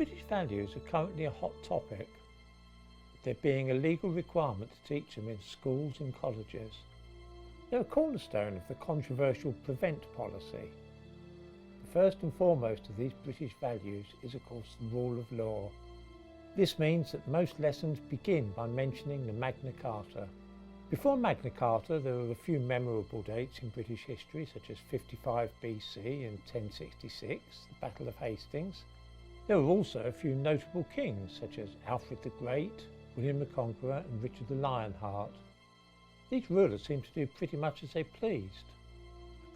British values are currently a hot topic, there being a legal requirement to teach them in schools and colleges. They're a cornerstone of the controversial prevent policy. The first and foremost of these British values is of course the rule of law. This means that most lessons begin by mentioning the Magna Carta. Before Magna Carta there are a few memorable dates in British history such as 55 BC and 1066, the Battle of Hastings. There are also a few notable kings such as Alfred the Great, William the Conqueror and Richard the Lionheart. These rulers seem to do pretty much as they pleased.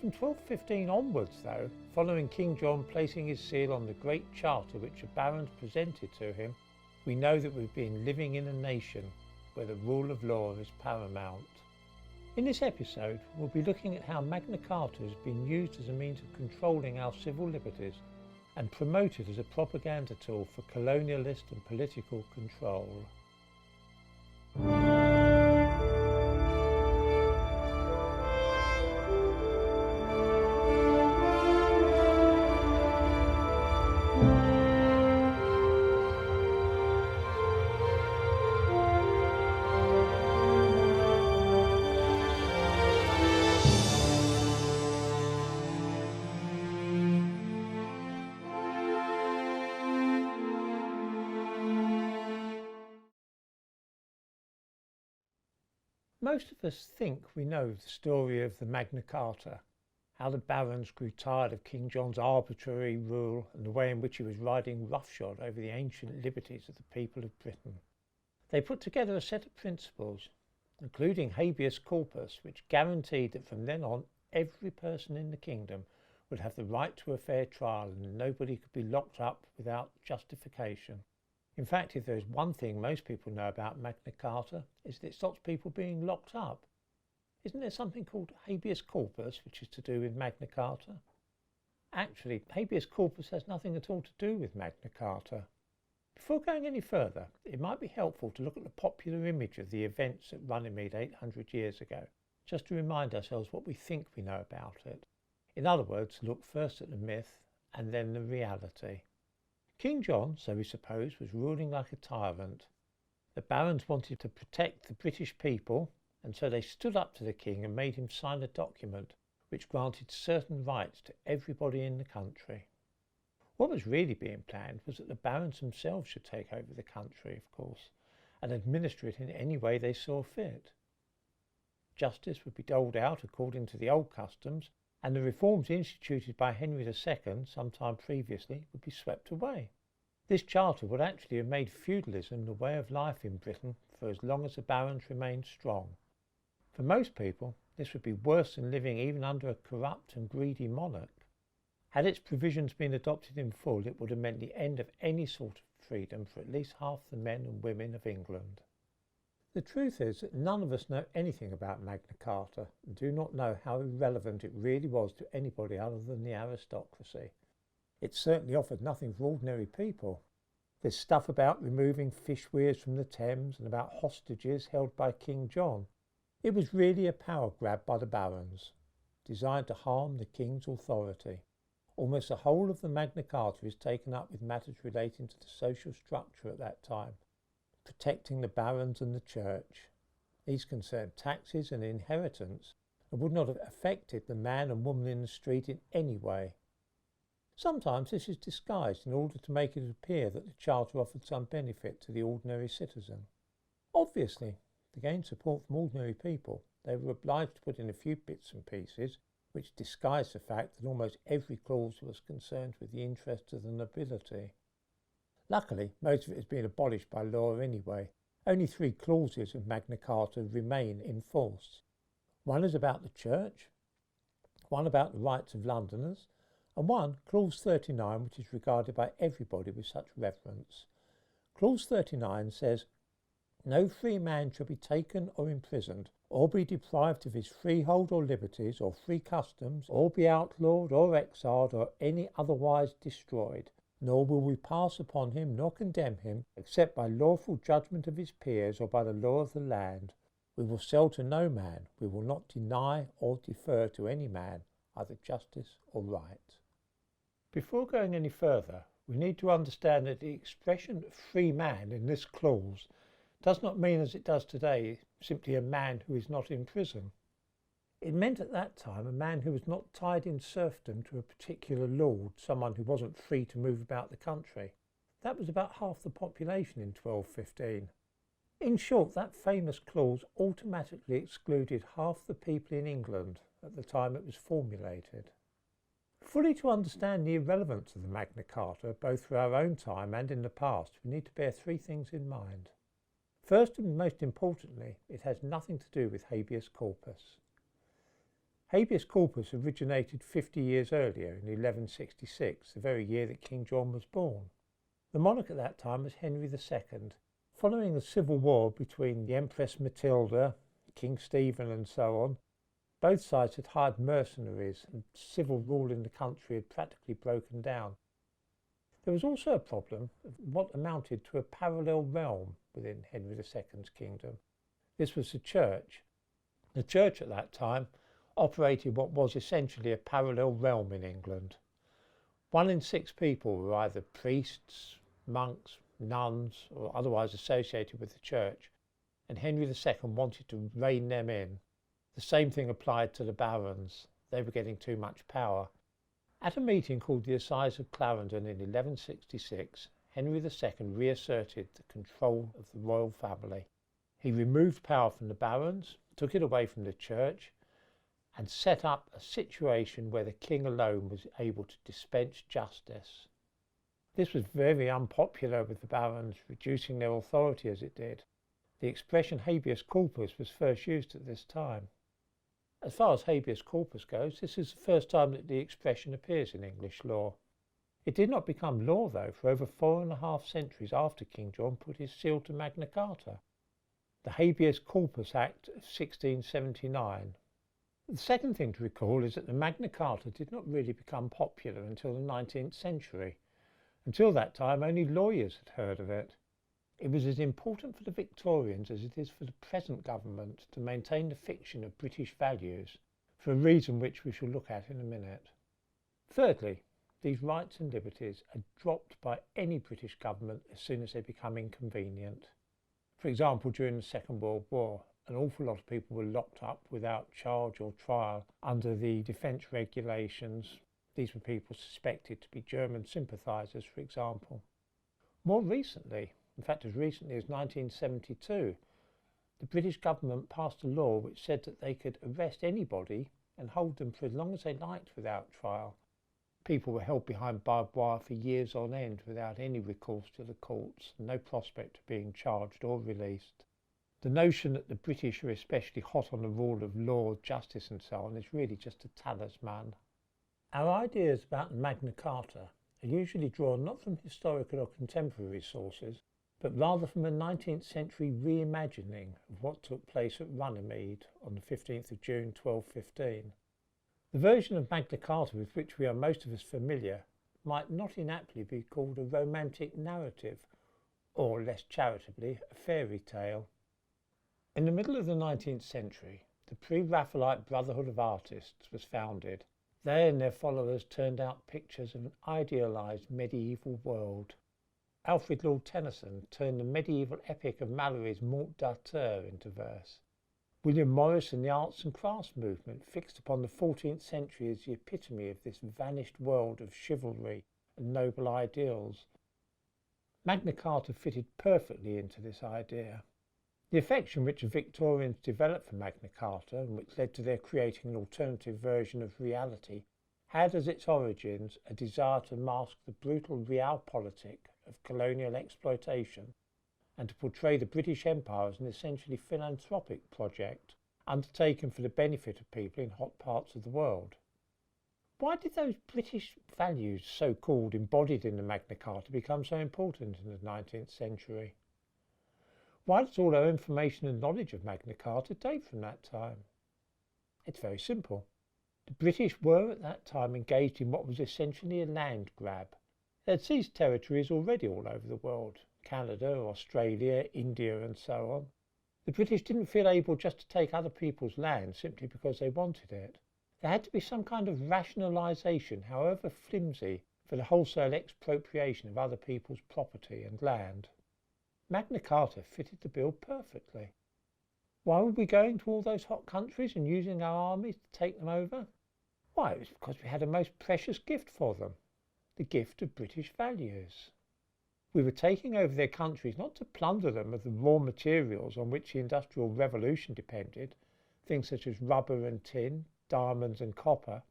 From 1215 onwards though, following King John placing his seal on the Great Charter which the barons presented to him, we know that we've been living in a nation where the rule of law is paramount. In this episode, we'll be looking at how Magna Carta has been used as a means of controlling our civil liberties and promoted as a propaganda tool for colonialist and political control. Most of us think we know the story of the Magna Carta, how the barons grew tired of King John's arbitrary rule and the way in which he was riding roughshod over the ancient liberties of the people of Britain. They put together a set of principles, including habeas corpus, which guaranteed that from then on every person in the kingdom would have the right to a fair trial and nobody could be locked up without justification. In fact, if there is one thing most people know about Magna Carta, is that it stops people being locked up. Isn't there something called habeas corpus, which is to do with Magna Carta? Actually, habeas corpus has nothing at all to do with Magna Carta. Before going any further, it might be helpful to look at the popular image of the events at Runnymede 800 years ago, just to remind ourselves what we think we know about it. In other words, look first at the myth and then the reality. King John, so we suppose, was ruling like a tyrant. The barons wanted to protect the British people, and so they stood up to the king and made him sign a document which granted certain rights to everybody in the country. What was really being planned was that the barons themselves should take over the country, of course, and administer it in any way they saw fit. Justice would be doled out according to the old customs, and the reforms instituted by Henry II some time previously would be swept away. This charter would actually have made feudalism the way of life in Britain for as long as the barons remained strong. For most people, this would be worse than living even under a corrupt and greedy monarch. Had its provisions been adopted in full, it would have meant the end of any sort of freedom for at least half the men and women of England. The truth is that none of us know anything about Magna Carta and do not know how irrelevant it really was to anybody other than the aristocracy. It certainly offered nothing for ordinary people. There's stuff about removing fish weirs from the Thames and about hostages held by King John. It was really a power grab by the barons, designed to harm the king's authority. Almost the whole of the Magna Carta is taken up with matters relating to the social structure at that time, protecting the barons and the church. These concerned taxes and inheritance and would not have affected the man and woman in the street in any way. Sometimes this is disguised in order to make it appear that the charter offered some benefit to the ordinary citizen. Obviously, to gain support from ordinary people, they were obliged to put in a few bits and pieces which disguised the fact that almost every clause was concerned with the interests of the nobility. Luckily, most of it has been abolished by law anyway. Only 3 clauses of Magna Carta remain in force. One is about the church, one about the rights of Londoners, and one, Clause 39, which is regarded by everybody with such reverence. Clause 39 says, "No free man shall be taken or imprisoned, or be deprived of his freehold or liberties, or free customs, or be outlawed or exiled, or any otherwise destroyed. Nor will we pass upon him nor condemn him, except by lawful judgment of his peers or by the law of the land. We will sell to no man. We will not deny or defer to any man either justice or right." Before going any further, we need to understand that the expression free man in this clause does not mean, as it does today, simply a man who is not in prison. It meant at that time a man who was not tied in serfdom to a particular lord, someone who wasn't free to move about the country. That was about half the population in 1215. In short, that famous clause automatically excluded half the people in England at the time it was formulated. Fully to understand the irrelevance of the Magna Carta, both for our own time and in the past, we need to bear three things in mind. First and most importantly, it has nothing to do with habeas corpus. Habeas corpus originated 50 years earlier, in 1166, the very year that King John was born. The monarch at that time was Henry II. Following the civil war between the Empress Matilda, King Stephen and so on, both sides had hired mercenaries and civil rule in the country had practically broken down. There was also a problem of what amounted to a parallel realm within Henry II's kingdom. This was the church. The church at that time operated what was essentially a parallel realm in England. 1 in 6 people were either priests, monks, nuns or otherwise associated with the church, and Henry II wanted to rein them in. The same thing applied to the barons. They were getting too much power. At a meeting called the Assize of Clarendon in 1166, Henry II reasserted the control of the royal family. He removed power from the barons, took it away from the church, and set up a situation where the king alone was able to dispense justice. This was very unpopular with the barons, reducing their authority as it did. The expression habeas corpus was first used at this time. As far as habeas corpus goes, this is the first time that the expression appears in English law. It did not become law, though, for over 4.5 centuries after King John put his seal to Magna Carta, the Habeas Corpus Act of 1679. The second thing to recall is that the Magna Carta did not really become popular until the 19th century. Until that time, only lawyers had heard of it. It was as important for the Victorians as it is for the present government to maintain the fiction of British values, for a reason which we shall look at in a minute. Thirdly, these rights and liberties are dropped by any British government as soon as they become inconvenient. For example, during the Second World War, an awful lot of people were locked up without charge or trial under the defence regulations. These were people suspected to be German sympathisers, for example. More recently, in fact as recently as 1972, the British government passed a law which said that they could arrest anybody and hold them for as long as they liked without trial. People were held behind barbed wire for years on end without any recourse to the courts and no prospect of being charged or released. The notion that the British are especially hot on the rule of law, justice and so on is really just a talisman. Our ideas about Magna Carta are usually drawn not from historical or contemporary sources, but rather from a 19th century reimagining of what took place at Runnymede on the 15th of June 1215. The version of Magna Carta with which we are most of us familiar might not inaptly be called a romantic narrative, or less charitably, a fairy tale. In the middle of the 19th century, the Pre-Raphaelite Brotherhood of Artists was founded. They and their followers turned out pictures of an idealised medieval world. Alfred Lord Tennyson turned the medieval epic of Malory's Morte d'Arthur into verse. William Morris and the arts and crafts movement fixed upon the 14th century as the epitome of this vanished world of chivalry and noble ideals. Magna Carta fitted perfectly into this idea. The affection which the Victorians developed for Magna Carta, and which led to their creating an alternative version of reality, had as its origins a desire to mask the brutal realpolitik of colonial exploitation and to portray the British Empire as an essentially philanthropic project undertaken for the benefit of people in hot parts of the world. Why did those British values, so-called, embodied in the Magna Carta become so important in the 19th century? Why does all our information and knowledge of Magna Carta date from that time? It's very simple. The British were at that time engaged in what was essentially a land grab. They had seized territories already all over the world, Canada, Australia, India and so on. The British didn't feel able just to take other people's land simply because they wanted it. There had to be some kind of rationalisation, however flimsy, for the wholesale expropriation of other people's property and land. Magna Carta fitted the bill perfectly. Why were we going to all those hot countries and using our armies to take them over? Why, it was because we had a most precious gift for them, the gift of British values. We were taking over their countries not to plunder them of the raw materials on which the Industrial Revolution depended, things such as rubber and tin, diamonds and copper.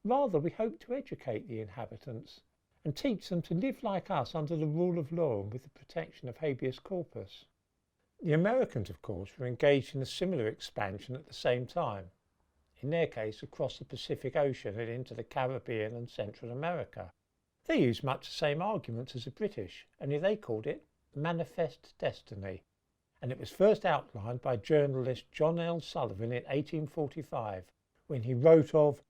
Rather, we hoped to educate the inhabitants and teach them to live like us under the rule of law and with the protection of habeas corpus. The Americans, of course, were engaged in a similar expansion at the same time, in their case across the Pacific Ocean and into the Caribbean and Central America. They used much the same arguments as the British, only they called it Manifest Destiny, and it was first outlined by journalist John L. Sullivan in 1845, when he wrote of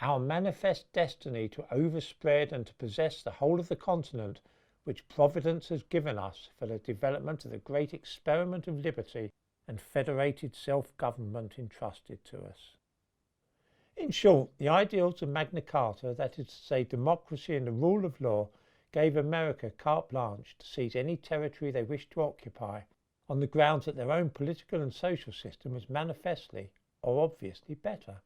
our manifest destiny to overspread and to possess the whole of the continent which Providence has given us for the development of the great experiment of liberty and federated self-government entrusted to us. In short, the ideals of Magna Carta, that is to say democracy and the rule of law, gave America carte blanche to seize any territory they wished to occupy, on the grounds that their own political and social system was manifestly or obviously better.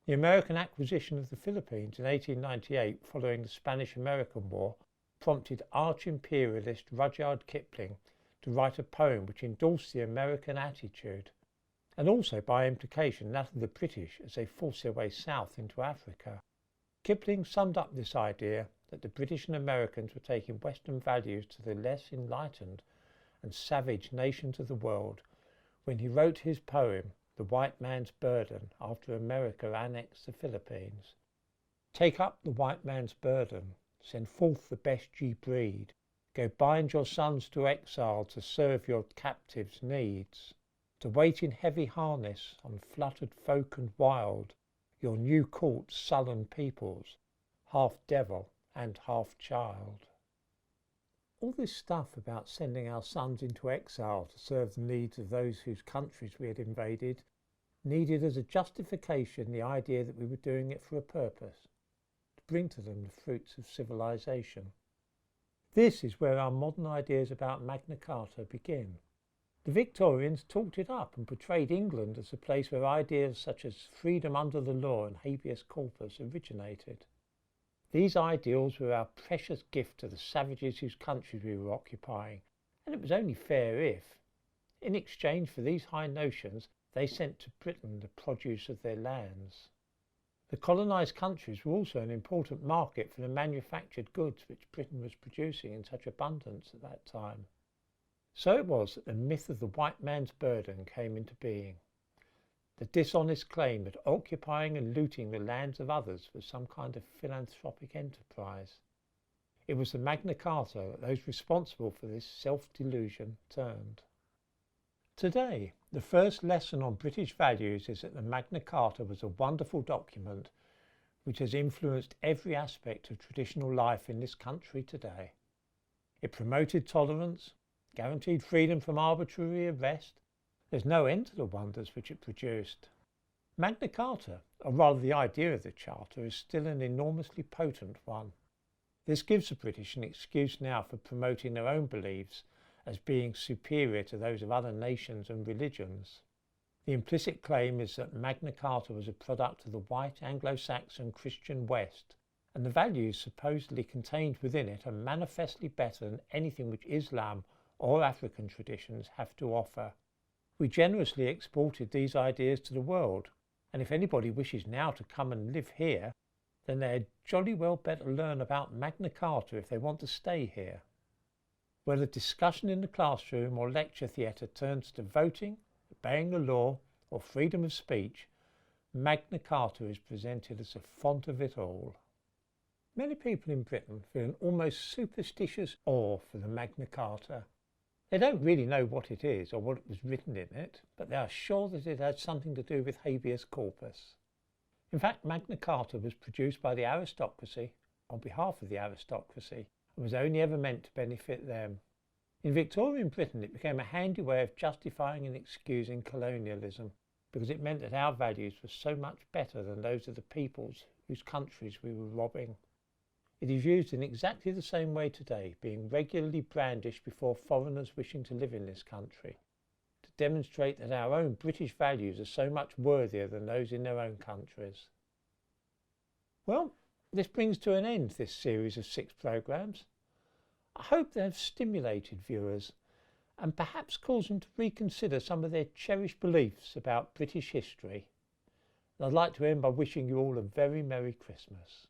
The American acquisition of the Philippines in 1898 following the Spanish-American War prompted arch-imperialist Rudyard Kipling to write a poem which endorsed the American attitude, and also by implication that of the British as they forced their way south into Africa. Kipling summed up this idea that the British and Americans were taking Western values to the less enlightened and savage nations of the world when he wrote his poem The White Man's Burden after America annexed the Philippines. Take up the white man's burden, send forth the best ye breed, go bind your sons to exile to serve your captives' needs, to wait in heavy harness on fluttered folk and wild, your new caught sullen peoples, half devil and half child. All this stuff about sending our sons into exile to serve the needs of those whose countries we had invaded needed as a justification the idea that we were doing it for a purpose, to bring to them the fruits of civilization. This is where our modern ideas about Magna Carta begin. The Victorians talked it up and portrayed England as a place where ideas such as freedom under the law and habeas corpus originated. These ideals were our precious gift to the savages whose countries we were occupying, and it was only fair if, in exchange for these high notions, they sent to Britain the produce of their lands. The colonised countries were also an important market for the manufactured goods which Britain was producing in such abundance at that time. So it was that the myth of the white man's burden came into being. The dishonest claim that occupying and looting the lands of others was some kind of philanthropic enterprise. It was the Magna Carta that those responsible for this self-delusion turned. Today, the first lesson on British values is that the Magna Carta was a wonderful document which has influenced every aspect of traditional life in this country today. It promoted tolerance, guaranteed freedom from arbitrary arrest. There's no end to the wonders which it produced. Magna Carta, or rather the idea of the Charter, is still an enormously potent one. This gives the British an excuse now for promoting their own beliefs as being superior to those of other nations and religions. The implicit claim is that Magna Carta was a product of the white Anglo-Saxon Christian West, and the values supposedly contained within it are manifestly better than anything which Islam or African traditions have to offer. We generously exported these ideas to the world, and if anybody wishes now to come and live here, then they had jolly well better learn about Magna Carta if they want to stay here. Whether discussion in the classroom or lecture theatre turns to voting, obeying the law, or freedom of speech, Magna Carta is presented as a font of it all. Many people in Britain feel an almost superstitious awe for the Magna Carta. They don't really know what it is or what was written in it, but they are sure that it had something to do with habeas corpus. In fact, Magna Carta was produced by the aristocracy on behalf of the aristocracy and was only ever meant to benefit them. In Victorian Britain, it became a handy way of justifying and excusing colonialism because it meant that our values were so much better than those of the peoples whose countries we were robbing. It is used in exactly the same way today, being regularly brandished before foreigners wishing to live in this country, to demonstrate that our own British values are so much worthier than those in their own countries. Well, this brings to an end this series of 6 programmes. I hope they have stimulated viewers and perhaps caused them to reconsider some of their cherished beliefs about British history. And I'd like to end by wishing you all a very Merry Christmas.